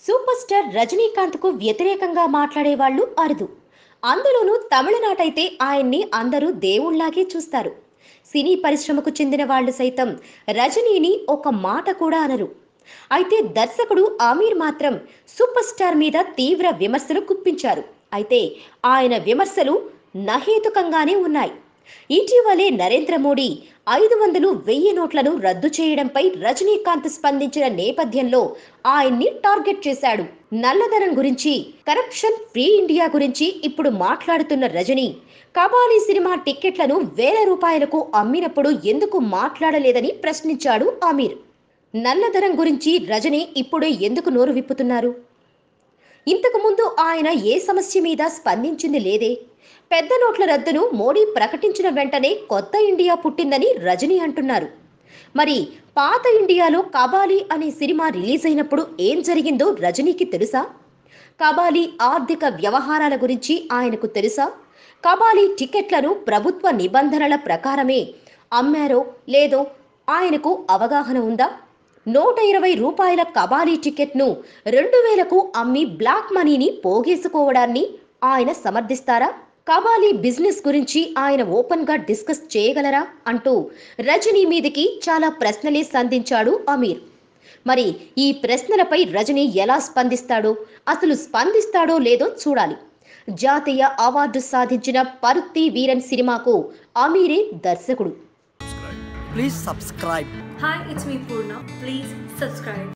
Super star రజనీకాంత్కు వ్యతిరేకంగా మాట్లాడే వాళ్ళు అరుదు. అందులోనూ తమిళనాటైతే ఆయన్ని అందరూ దేవుళ్లాగే చూస్తారు. సినీ పరిశ్రమకు చెందిన వాళ్ళు సైతం రజనీని ఒక మాట కూడా అనరు. అయితే దర్శకుడు ఆమీర్ మాత్రం సూపర్ స్టార్ మీద తీవ్ర విమర్శలు గుప్పించారు. అయితే ఆయన విమర్శలు నహేతుకంగానే ఉన్నాయి. ఇటీవలే నరేంద్ర మోడీ 500 1000 నోట్లను రద్దు చేయడంపై రజనీకాంత్ స్పందించిన నేపథ్యంలో ఆయన్ని టార్గెట్ చేశాడు. నల్లధనం గురించి, కరప్షన్ ఫ్రీ ఇండియా గురించి ఇప్పుడు మాట్లాడుతున్న రజనీ కబాలీ సినిమా టిక్కెట్లను ₹1000 అమ్మినప్పుడు ఎందుకు మాట్లాడలేదని ప్రశ్నించాడు ఆమీర్. నల్లధనం గురించి రజనీ ఇప్పుడే ఎందుకు నోరు విప్పుతున్నారు? ఇంతకు ముందు ఆయన ఏ సమస్య మీద స్పందించింది లేదే. పెద్ద నోట్ల రద్దును మోడీ ప్రకటించిన వెంటనే కొత్త ఇండియా పుట్టిందని రజనీ అంటున్నారు. మరి పాత ఇండియాలో కబాలీ అనే సినిమా రిలీజ్ అయినప్పుడు ఏం జరిగిందో రజనీకి తెలుసా? కబాలీ ఆర్థిక వ్యవహారాల గురించి ఆయనకు తెలుసా? కబాలీ టికెట్లను ప్రభుత్వ నిబంధనల ప్రకారమే అమ్మారో లేదో ఆయనకు అవగాహన ఉందా? ₹120 కబాలీ టికెట్ను 2000కు అమ్మి బ్లాక్ మనీని పోగేసుకోవడాన్ని ఆయన సమర్థిస్తారా? కబాలీ బిజినెస్ గురించి ఆయన ఓపెన్ గా డిస్కస్ చేయగలరా అంటూ రజనీ మీదికి చాలా ప్రశ్నలే సంధించాడు అమీర్. మరి ఈ ప్రశ్నలపై రజనీ ఎలా స్పందిస్తాడో, అసలు స్పందిస్తాడో లేదో చూడాలి. జాతీయ అవార్డు సాధించిన పరుత్తి వీరన్ సినిమాకు అమీరే దర్శకుడు. Please subscribe. Hi, it's me Purna. Please subscribe.